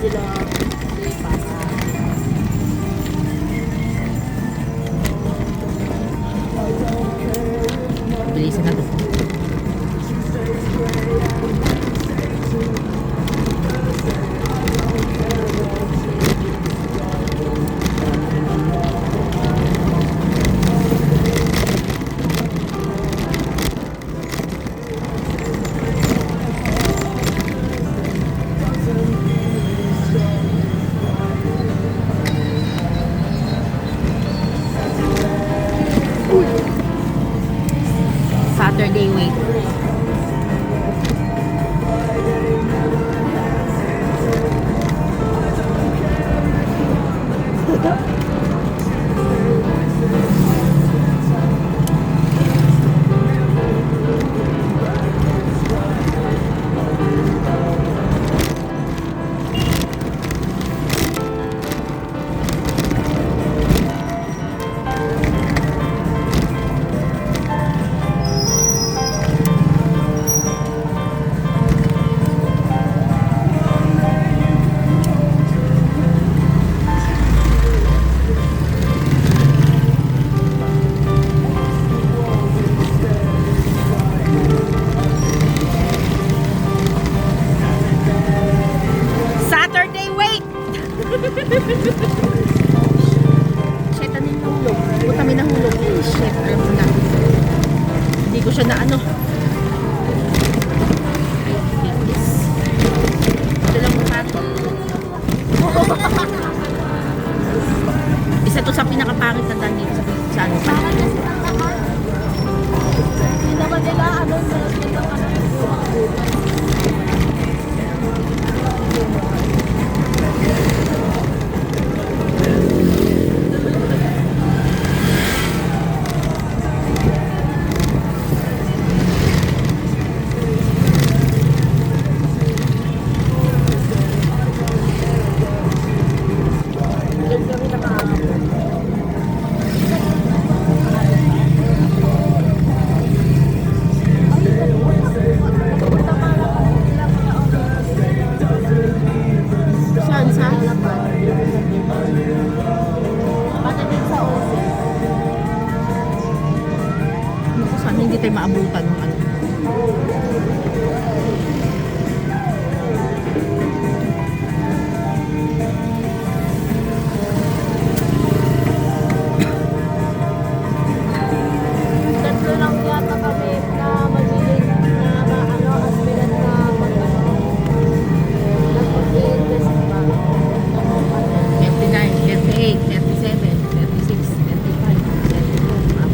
Bilisan na to. Saturday wait. Shit, ano yung nahulog? Kung kami nahulog, shit, alam mo na. Hindi ko siya na ano. Ito lang mukha to. Isa to sa pinakapangit na daan dito sa ano pa. Hindi naman nila ano hindi tayo maabutan ng ano. Tatlo lang yata kami na magiling na ano, aspiran na nag-invest pa. 39, 38, 37, 36, 35, 34,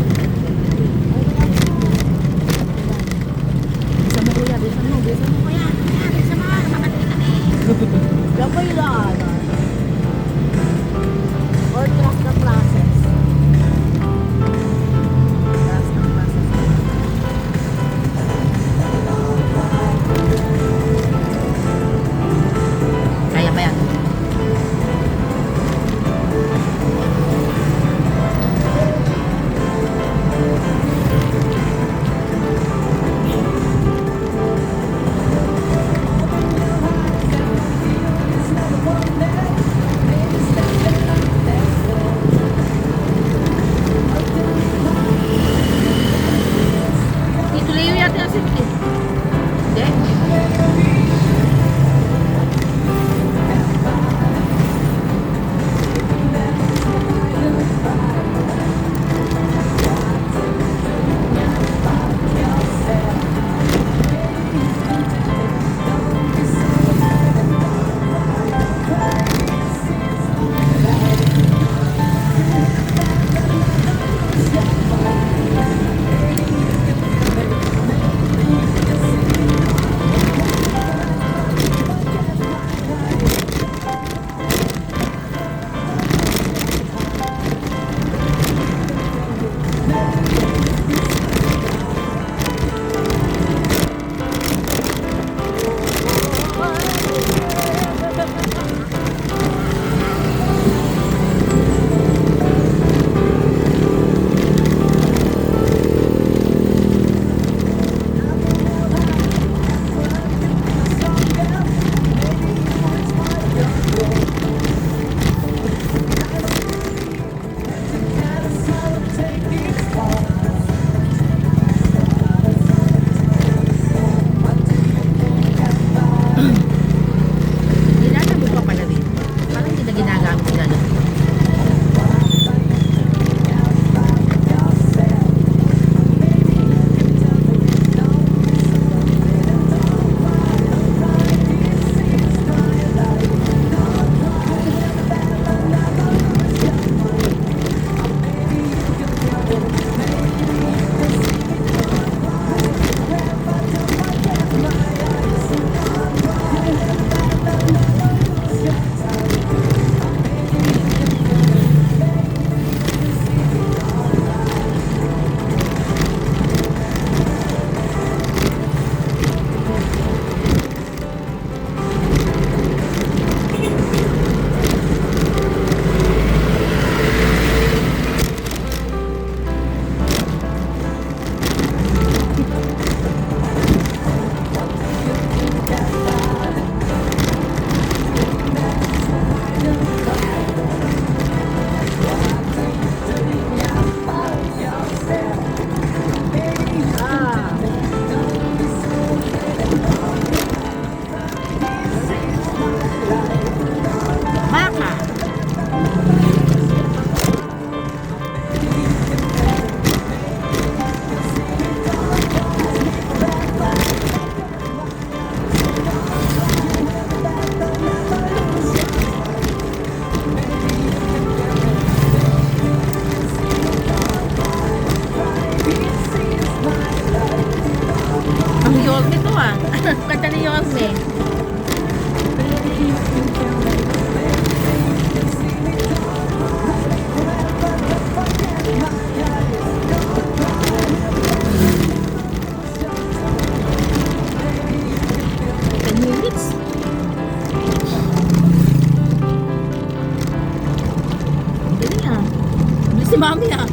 mami ah.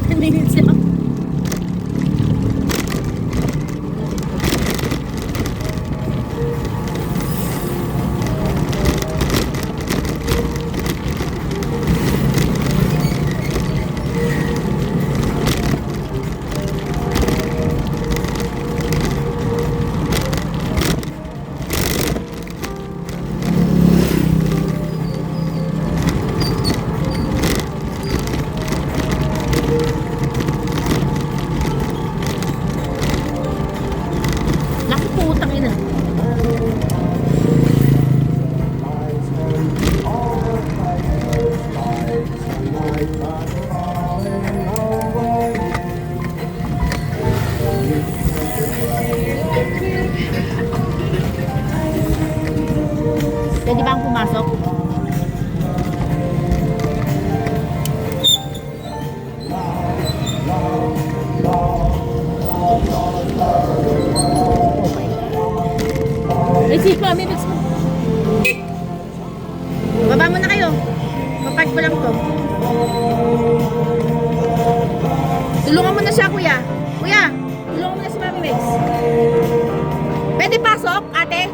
10 minutes lang. Naku po, utang ina. Pwede ba ang pumasok? Ay, si mami, mix mo. Baba mo na kayo. Papark ko lang to. Tulungan mo na siya, kuya. Kuya, tulungan mo na si mami, mix. Pwede pasok, ate?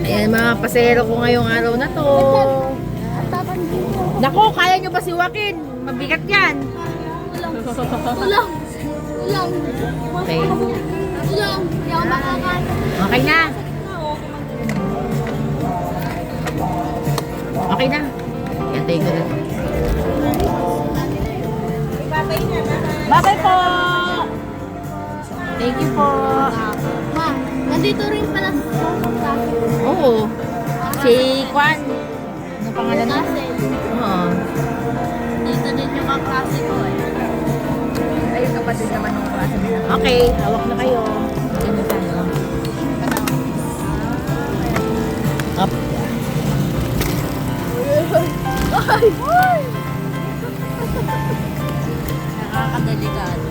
Ayan mga pasero ko ngayong araw na to. Nako, kaya nyo ba si Joaquin? Mabigat yan. Tulong! Okay. Tulong! Hindi ako makakain. Okay na. Okay na. Yantay ko na. Bye-bye po. Thank you po. Ma, nandito rin pala sa Oo. Si Kwan. Ano pangalan mo? Kasi, Oo. dito din yung kaklase ko eh. Ayun kapatid naman ng klase nila. Okay, hawak na kayo. Ayun na tayo. Up. Nakakadelikado.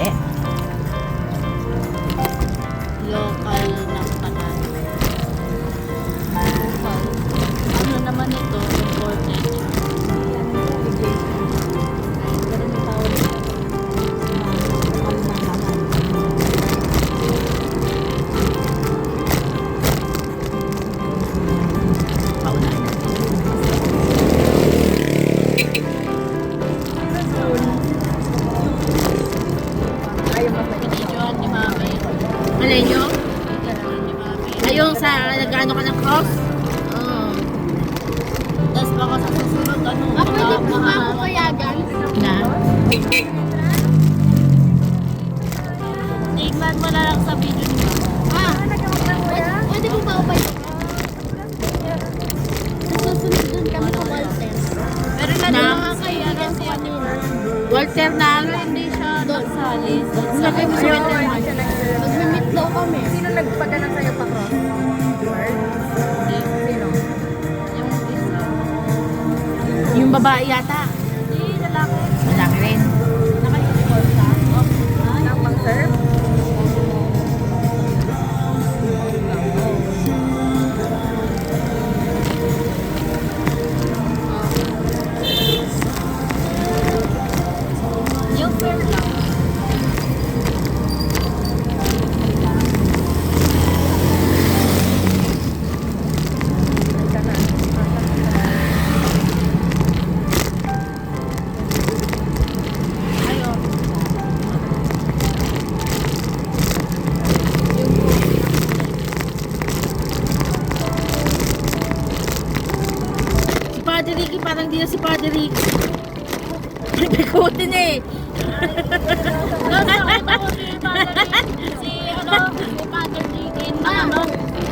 Eh. Local ng kanan. Ano naman ito? Imported siya. yung sa nag-ano ka ng cross? Oo. Tapos baka sa susunod, ano, Pwede po ba mga- ako payagan? Na? Tingnan mo na lang sa video niyo. Pwede po ba ako payagan? Susunod dun kami sa Walter. Pero Na? mga kaibigan si Ate Pearl. Walter na? Hindi siya nagsali. Lagay mo sa Walter Mark. Mag-meet daw kami. Sino nagpaganan sa'yo pa cross? Sino? Yung isa. Yung babae yata. Hindi, lalaki. Malaki rin. Naka-uniform ka? Nang pang-serve? Yung fair lang. Ayun. Si Padre Ricky, parang di na si Padre Ricky. Pikutin eh. Si ano, si Father Jikin. Ano?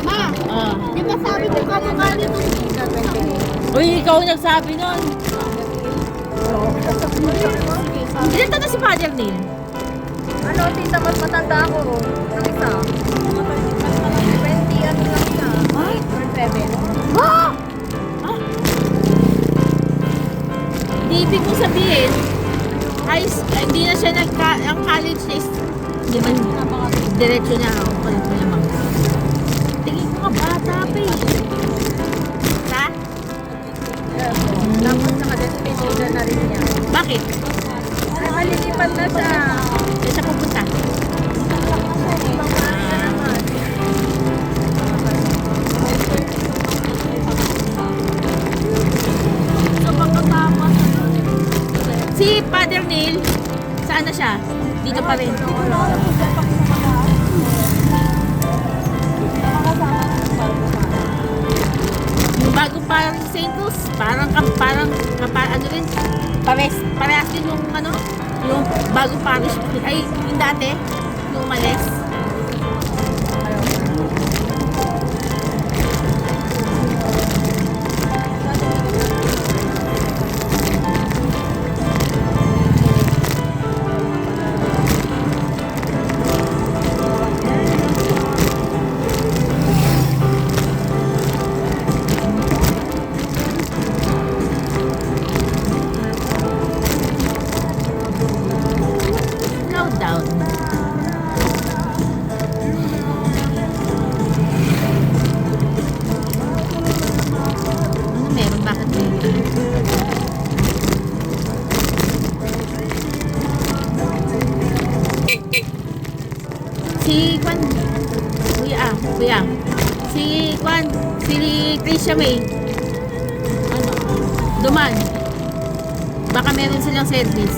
Ma, Ah. di ba sabi ko kamukha nito? Uy, ikaw ang nagsabi nun. Ilan taon na si Padre Neil? Ano, tita, mas matanda ako. Ang isa. 20, ano lang siya. Ay! Or 7. Ah! Ah! Di ibig kong sabihin, hindi na siya ang college is, hindi man, diretso na ako, palit mo naman. Tingin ko nga bata pa eh. Ha? Tapos naka-destination na rin niya. Bakit? Nakalilipan na siya. Saan siya pupunta? So, pagkatapos, Si Father Neil, saan na siya? Dito pa rin. Yung bagong parang St. Louis, ano rin, parehas din yung ano, yung bagong parish, ay, yung dati, yung umalis. Slow down. Ano meron? Bakit meron? Si Kwan, kuya, si Kwan, si Tricia May, ano? duman. Baka meron silang service.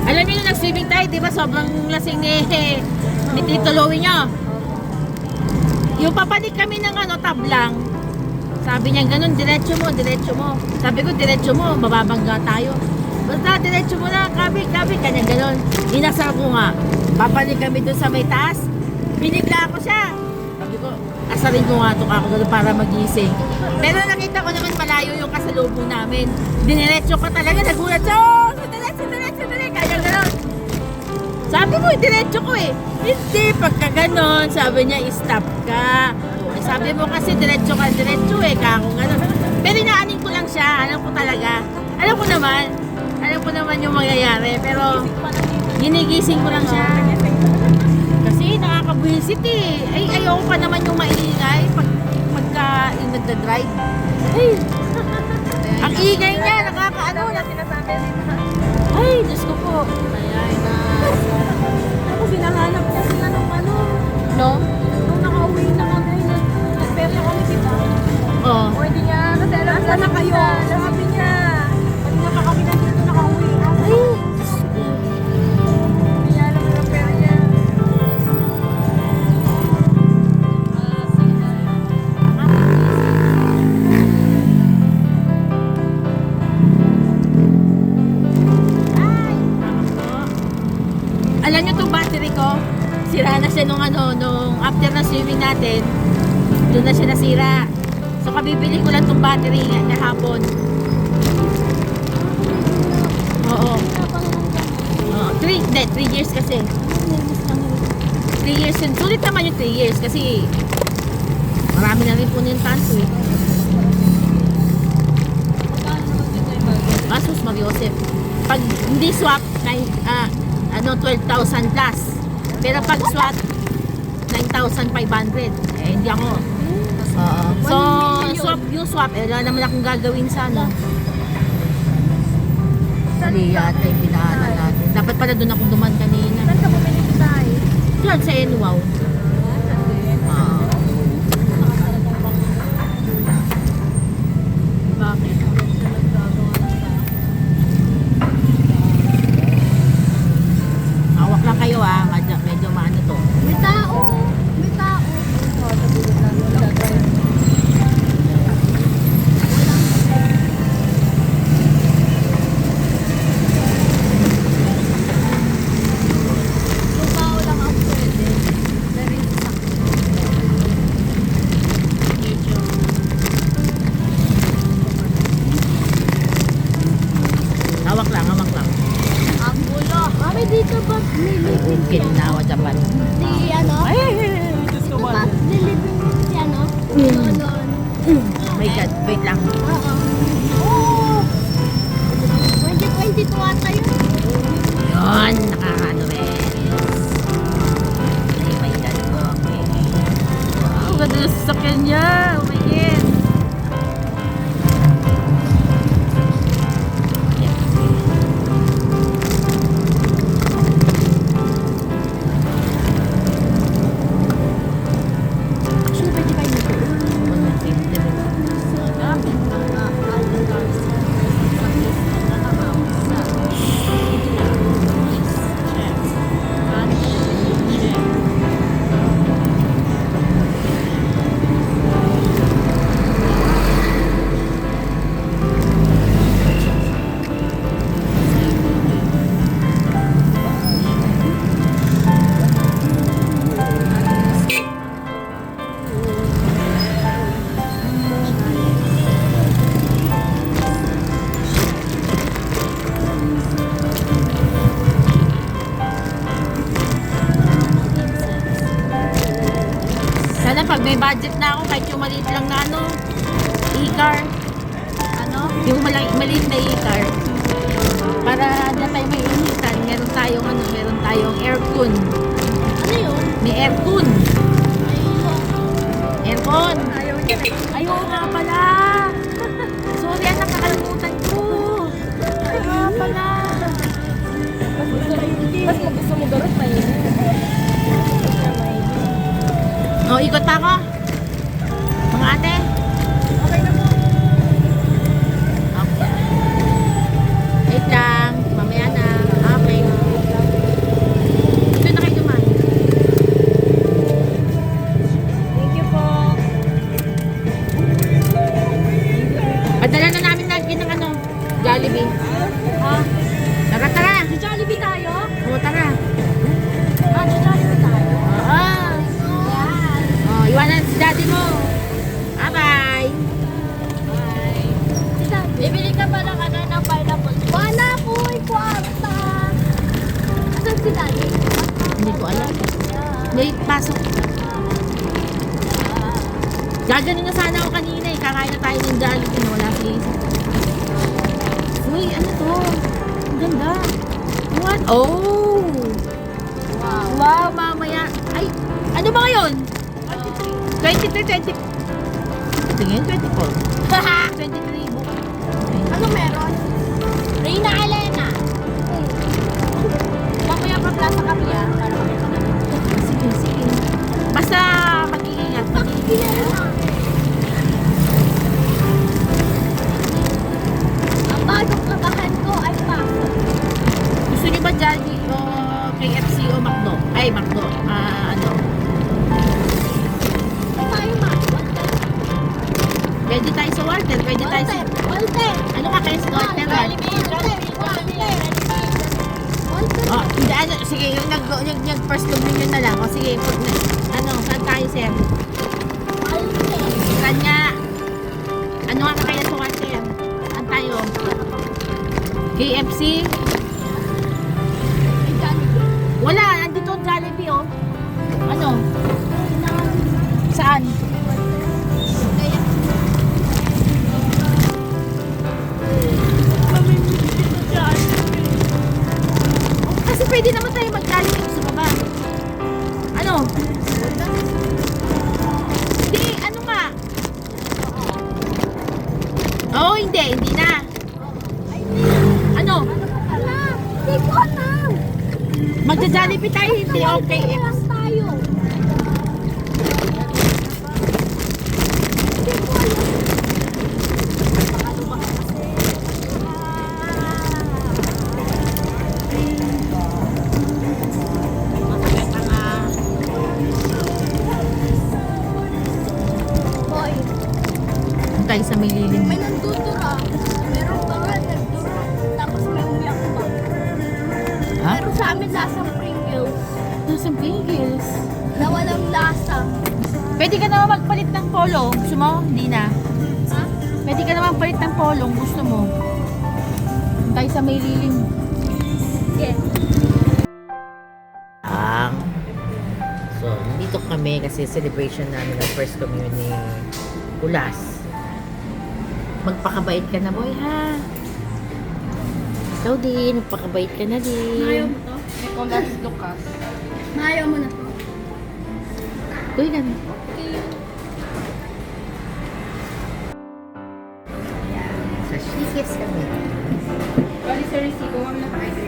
Alam niyo nung nag-swimming tayo, di ba sobrang lasing ni Tito Louie niyo. Yung papanik kami ng ano, tablang. Sabi niya ganun, diretso mo, diretso mo. Sabi ko, diretso mo, mababangga tayo. Basta diretso mo na, kabig, kanya ganun. Inasar ko nga. Papanik kami dun sa may taas. Binigla ako siya. Sabi ko, asarin ko nga ito ako ganun para magising. Pero nakita ko naman malayo yung kasalubong namin. Diniretso ko talaga, nagulat siya. Oh, sandali, kanya ganun. Sabi ko, diretso ko eh. Hindi, pagka ganon, sabi niya, stop ka. Sabi mo kasi diretso ka, diretso eh, kako ganon. Pero inaanin ko lang siya, alam ko talaga. Alam ko naman yung mangyayari, pero ginigising ko lang siya. Kasi nakakabuisit eh. Ay, ayoko pa naman yung maingay pagka nagda-drive. Ay, ang ingay niya, nakakaano. Sinasabi rin na. Ay, Diyos ko po. Ayan na. Tapos hinahanap niya sila nung ano. No? Nung nakauwi na kami. Nag-perya kami, di ba? Oo. O hindi niya, kasi alam na kayo. Sabi niya, ko, sira na siya nung after na swimming natin, doon na siya nasira. So kabibili ko lang tong battery kahapon. Oo. 3 years kasi. 3 years yun. Sulit naman yung 3 years kasi marami na rin po yung tanso eh. Asus Mariosep. Pag hindi swap, 12,000 plus. Pero pag swap, 9,500. Eh, hindi ako. So, yung swap, wala naman akong gagawin sa Mali yata yung pinaanan natin. Dapat pala doon ako duman kanina. Saan ka bumili tayo? Diyan sa Enwaw. Bakit? Hawak lang kayo medyo maano to. May tao. May tao. Lumaw lang ang pwede. Very Medyo. Hawak lang. Ang gulo. Mami, dito ba nilipin si ano? Kinawa Japan. Si ano? Dito ba nilipin si ano? Lolon. Oh my God, wait lang. Oo. Oo. 2022 ata yun. Yun, nakakaano rin. Ay, my God. Okay. Wow, ganda yung sasakyan niya. Oh my God. Actually, pwede kayo Sana pag may budget na ako, kahit yung maliit lang na e-car. Yung maliit na e-car. Para na tayo may initan, meron tayong aircon. Ano yun? May aircon. Aircon. Ayaw niya eh. Ayaw nga pala. Sorry, nakakalimutan ko. Ayaw nga pala. Mas gusto mo garot na yun. Oh, ikot pa ako. Mga ate. Okay na po. Okay. Wait lang. Mamaya na. Okay. Ito na kayo duman. Thank you po. Padala na namin lagi ng Jollibee. Tara. Sa Jollibee tayo? Oo, tara. Sa Jollibee tayo? Oo. Oh, iwanan si daddy mo. Bye-bye. Bibili ka pa lang ng pineapple. Wala po, kwarta. Asan si daddy? Hindi ko alam. Hindi, pasok. Gaganon na sana ako kanina eh. Kakain na tayo ng Jollibee. Wala si Uy, ano to? Ang ganda. What? Oh! Wow, mamaya. Ay, ano ba ngayon? 23, 20. Ito ngayon, 24. 23 book. Ano meron? Reyna Elena. Mamaya pa Plaza Capilla. Sige. Basta mag-iingat. Ang bagong kabahan ko ay pasok. Gusto niyo ba Jollibee o KFC o McDo? Ay, McDo. Tayo ma. Pwede tayo sa Walter. Pwede tayo sa... sige, yung first communion na lang. O sige, ano, saan tayo, sir? Saan nga? Ano nga kaya sukat, sir? Saan tayo? KFC? Wala, nandito ang Jollibee, oh. Ano? Saan? Kasi pwede naman tayo mag-Jollibee sa baba. Ano? Hindi, ano nga? Oo, hindi na. Ano? Hindi ko alam. Magja-Jollibee tayo, hindi okay. Lang tayo. Boy, Tayo sa may lilim. May nandudura. Meron ba nga nagdura? Tapos may umiyak pa. Ha? Pero sa amin lasang Pringles. Nasa Pringles. Na walang lasa. Pwede ka naman magpalit ng polo. Gusto mo? Hindi na. Ha? Pwede ka naman palit ng polo. Gusto mo? Tayo sa may lilim. Yeah. So, dito kami kasi celebration namin ng first communion ni Kulas. Magpakabait ka na, boy, ha? Ikaw din, magpakabait ka na din. mo to? Nicolas Lucas. Mayaw mo na to. Uy, kami. sa Shikis kami. Sorry, sir, si kuha mo na pa ice